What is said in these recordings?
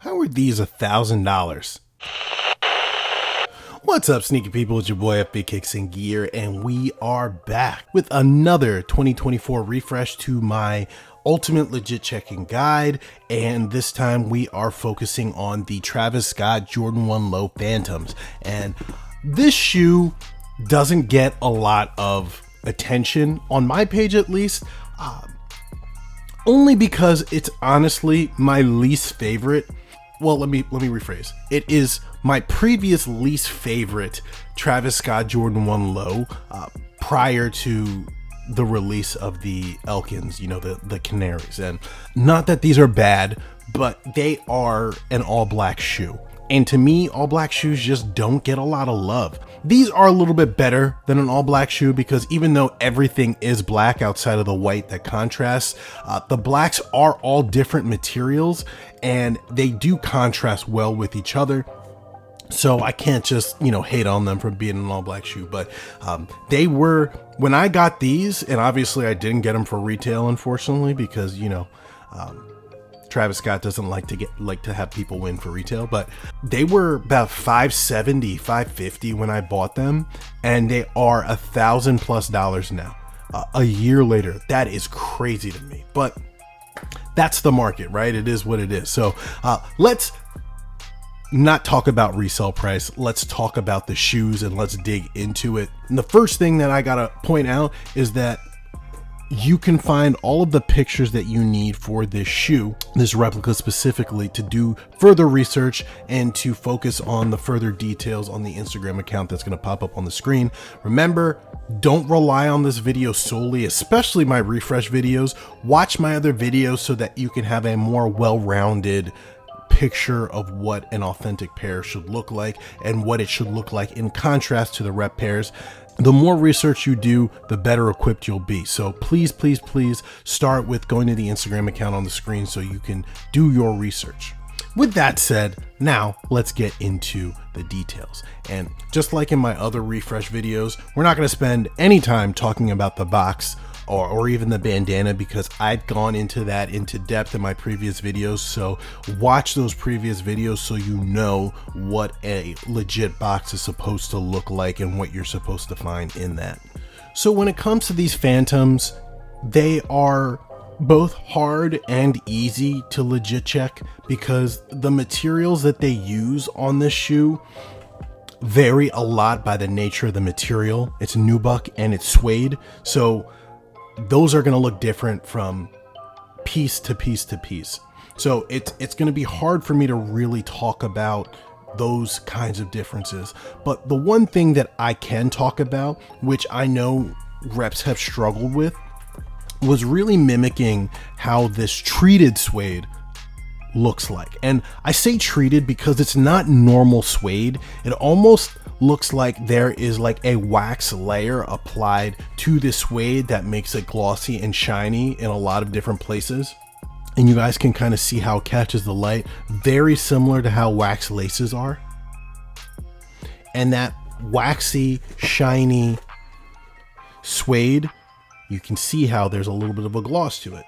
How are these $1,000? What's up, sneaky people? It's your boy FB QCING Gear, and we are back with another 2024 refresh to my ultimate legit checking guide. And this time we are focusing on the Travis Scott Jordan 1 Low Phantoms. And this shoe doesn't get a lot of attention on my page, at least. Only because it's honestly my least favorite. Well, let me rephrase. It is my previous least favorite Travis Scott Jordan 1 Low prior to the release of the Elkins, the Canaries. And not that these are bad, but they are an all black shoe. And to me, all black shoes just don't get a lot of love. These are a little bit better than an all black shoe because even though everything is black outside of the white that contrasts, the blacks are all different materials and they do contrast well with each other. So I can't just, hate on them for being an all black shoe, but they were, when I got these, and obviously I didn't get them for retail, unfortunately, because, Travis Scott doesn't like to have people win for retail, but they were about $570, $550 when I bought them, and they are $1,000+ now. A year later, that is crazy to me, but that's the market, right? It is what it is. So let's not talk about resale price. Let's talk about the shoes and let's dig into it. And the first thing that I gotta point out is that you can find all of the pictures that you need for this shoe, this replica specifically, to do further research and to focus on the further details on the Instagram account that's going to pop up on the screen. Remember, don't rely on this video solely, especially my refresh videos. Watch my other videos so that you can have a more well-rounded picture of what an authentic pair should look like and what it should look like in contrast to the rep pairs. The more research you do, the better equipped you'll be. So please, please, please start with going to the Instagram account on the screen so you can do your research. With that said, now let's get into the details. And just like in my other refresh videos, we're not going to spend any time talking about the box or even the bandana because I've gone into that into depth in my previous videos. So watch those previous videos so you know what a legit box is supposed to look like and what you're supposed to find in that. So when it comes to these Phantoms, they are both hard and easy to legit check because the materials that they use on this shoe vary a lot by the nature of the material. It's nubuck and it's suede. So those are going to look different from piece to piece to piece. So it's going to be hard for me to really talk about those kinds of differences. But the one thing that I can talk about, which I know reps have struggled with, was really mimicking how this treated suede looks like. And I say treated because it's not normal suede. It almost looks like there is like a wax layer applied to this suede that makes it glossy and shiny in a lot of different places. And you guys can kind of see how it catches the light, very similar to how wax laces are. And that waxy, shiny suede, you can see how there's a little bit of a gloss to it.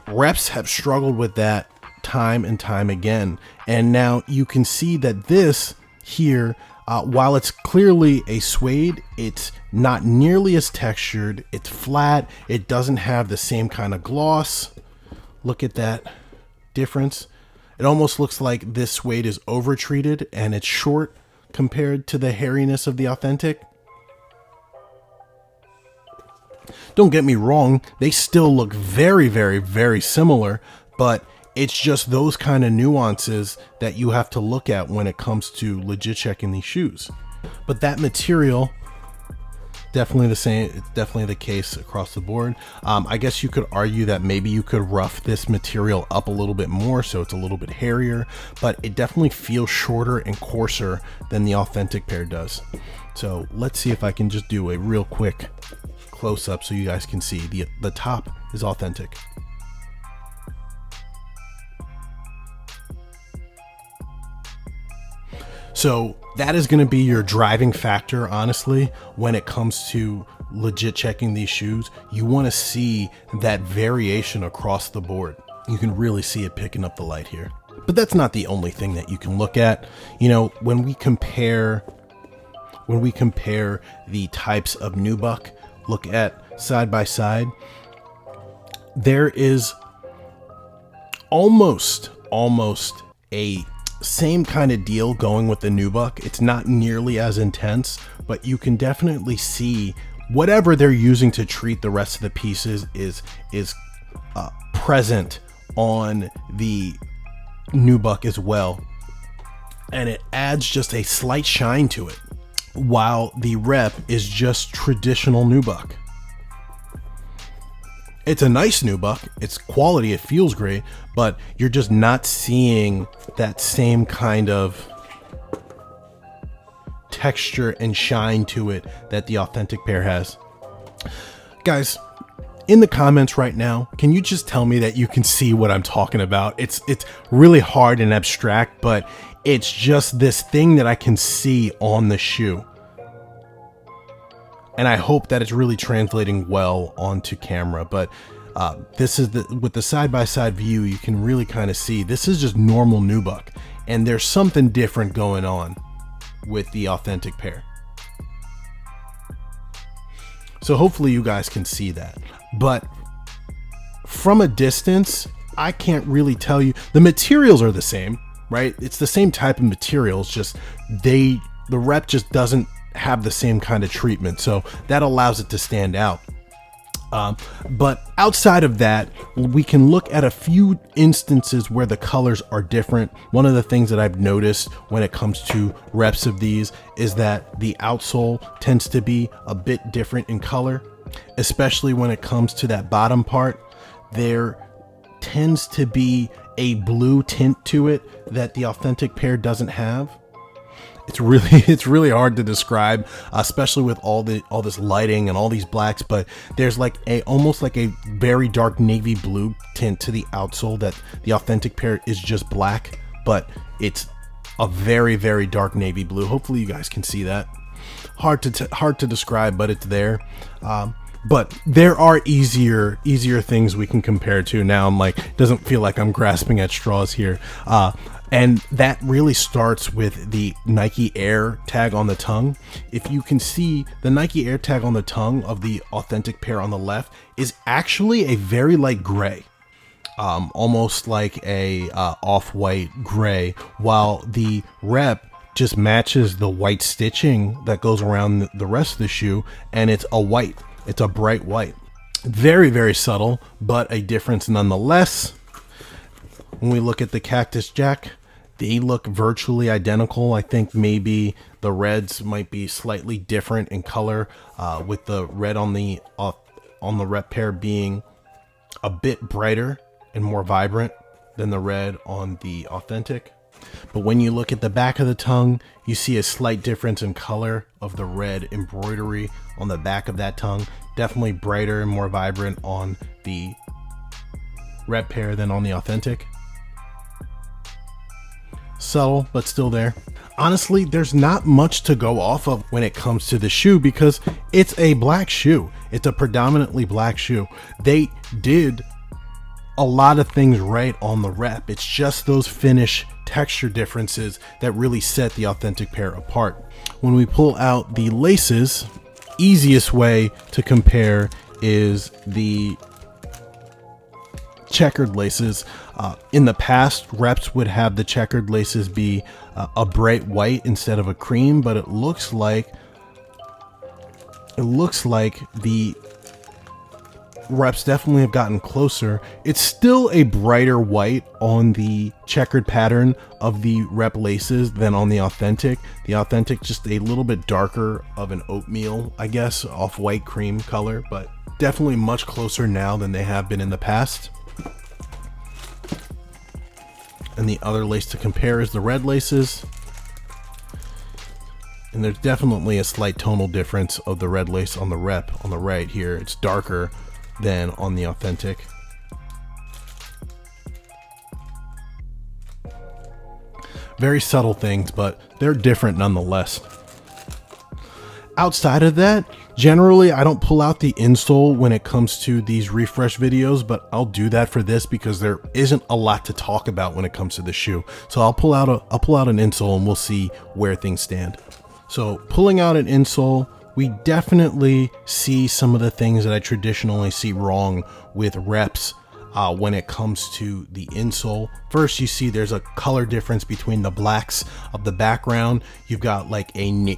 Reps have struggled with that time and time again. And now you can see that this here, while it's clearly a suede, it's not nearly as textured. It's flat. It doesn't have the same kind of gloss. Look at that difference. It almost looks like this suede is over treated and it's short compared to the hairiness of the authentic. Don't get me wrong, they still look very, very, very similar, but it's just those kind of nuances that you have to look at when it comes to legit checking these shoes. But that material, definitely the same. It's definitely the case across the board. I guess you could argue that maybe you could rough this material up a little bit more so it's a little bit hairier, but it definitely feels shorter and coarser than the authentic pair does. So let's see if I can just do a real quick close up so you guys can see the top is authentic. So that is going to be your driving factor, honestly, when it comes to legit checking these shoes. You want to see that variation across the board. You can really see it picking up the light here. But that's not the only thing that you can look at. You know, when we compare the types of nubuck, look at side by side, there is almost a same kind of deal going with the nubuck. It's not nearly as intense, but you can definitely see whatever they're using to treat the rest of the pieces is present on the nubuck as well, and it adds just a slight shine to it, while the rep is just traditional nubuck. It's a nice nubuck, it's quality, it feels great, but you're just not seeing that same kind of texture and shine to it that the authentic pair has. Guys, in the comments right now, can you just tell me that you can see what I'm talking about? It's really hard and abstract, but it's just this thing that I can see on the shoe. And I hope that it's really translating well onto camera, but this is with the side-by-side view, you can really kind of see this is just normal nubuck, and there's something different going on with the authentic pair. So hopefully you guys can see that, but from a distance, I can't really tell you. The materials are the same, right? It's the same type of materials, just the rep just doesn't have the same kind of treatment, so that allows it to stand out. But outside of that, we can look at a few instances where the colors are different. One of the things that I've noticed when it comes to reps of these is that the outsole tends to be a bit different in color, especially when it comes to that bottom part. There tends to be a blue tint to it that the authentic pair doesn't have. It's really hard to describe, especially with all this lighting and all these blacks, but there's like almost like a very dark navy blue tint to the outsole that the authentic pair is just black, but it's a very, very dark navy blue. Hopefully you guys can see that. Hard to describe, but it's there. But there are easier things we can compare to. Now I'm like, it doesn't feel like I'm grasping at straws here. And that really starts with the Nike Air tag on the tongue. If you can see, the Nike Air tag on the tongue of the authentic pair on the left is actually a very light gray, almost like a off-white gray, while the rep just matches the white stitching that goes around the rest of the shoe, and it's a white. It's a bright white. Very, very subtle, but a difference nonetheless. When we look at the Cactus Jack, they look virtually identical. I think maybe the reds might be slightly different in color, with the red on the rep pair being a bit brighter and more vibrant than the red on the authentic. But when you look at the back of the tongue, you see a slight difference in color of the red embroidery on the back of that tongue. Definitely brighter and more vibrant on the rep pair than on the authentic. Subtle, but still there. Honestly, there's not much to go off of when it comes to the shoe because it's a black shoe. It's a predominantly black shoe. They did a lot of things right on the rep. It's just those finish texture differences that really set the authentic pair apart. When we pull out the laces, easiest way to compare is the checkered laces. In the past, reps would have the checkered laces be a bright white instead of a cream, but it looks like the reps definitely have gotten closer. It's still a brighter white on the checkered pattern of the rep laces than on the authentic. The authentic just a little bit darker of an oatmeal, I guess, off-white cream color, but definitely much closer now than they have been in the past. And the other lace to compare is the red laces. And there's definitely a slight tonal difference of the red lace on the rep on the right here. It's darker than on the authentic. Very subtle things, but they're different nonetheless. Outside of that, generally I don't pull out the insole when it comes to these refresh videos, but I'll do that for this because there isn't a lot to talk about when it comes to the shoe. So I'll pull out an insole and we'll see where things stand. So pulling out an insole, we definitely see some of the things that I traditionally see wrong with reps when it comes to the insole. First, you see there's a color difference between the blacks of the background. You've got like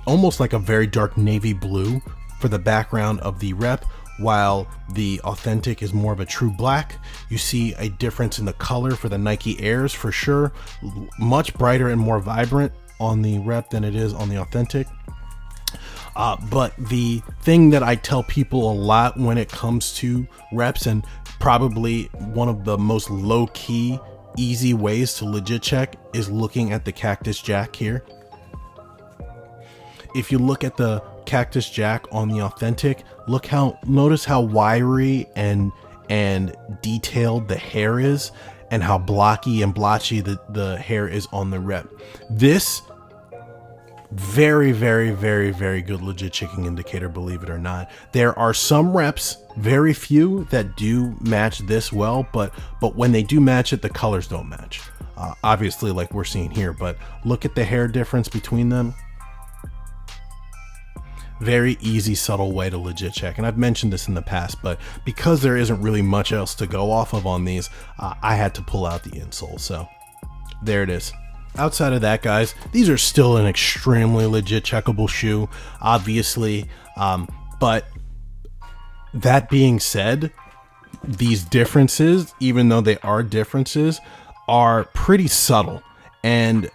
almost like a very dark navy blue for the background of the rep, while the authentic is more of a true black. You see a difference in the color for the Nike Airs for sure, much brighter and more vibrant on the rep than it is on the authentic. But the thing that I tell people a lot when it comes to reps, and probably one of the most low-key, easy ways to legit check, is looking at the Cactus Jack here. If you look at the Cactus Jack on the authentic, notice how wiry and detailed the hair is, and how blocky and blotchy the hair is on the rep. This very, very, very, very good legit checking indicator, believe it or not. There are some reps, very few, that do match this well, but when they do match it, the colors don't match. Obviously, like we're seeing here, but look at the hair difference between them. Very easy, subtle way to legit check. And I've mentioned this in the past, but because there isn't really much else to go off of on these, I had to pull out the insole. So there it is. Outside of that, guys, these are still an extremely legit checkable shoe, obviously. But that being said, these differences, even though they are differences, are pretty subtle. And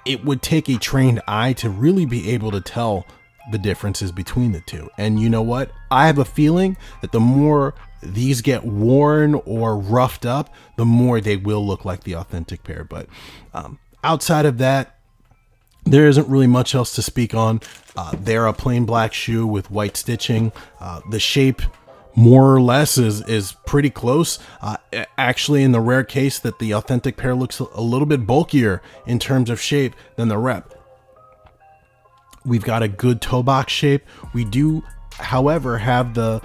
it would take a trained eye to really be able to tell the differences between the two. And you know what? I have a feeling that the more these get worn or roughed up, the more they will look like the authentic pair. But outside of that, there isn't really much else to speak on. They're a plain black shoe with white stitching. The shape, more or less, is pretty close. Actually, in the rare case that the authentic pair looks a little bit bulkier in terms of shape than the rep. We've got a good toe box shape. We do, however, have the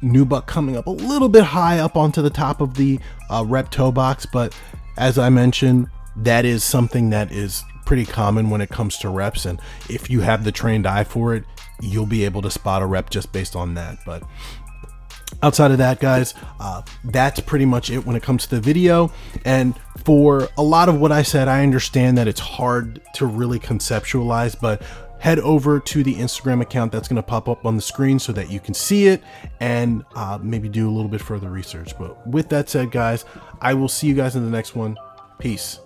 nubuck coming up a little bit high up onto the top of the rep toe box, but as I mentioned, that is something that is pretty common when it comes to reps, and if you have the trained eye for it, you'll be able to spot a rep just based on that. But outside of that, guys, that's pretty much it when it comes to the video. And for a lot of what I said, I understand that it's hard to really conceptualize, but head over to the Instagram account that's going to pop up on the screen so that you can see it and maybe do a little bit further research. But with that said, guys, I will see you guys in the next one. Peace.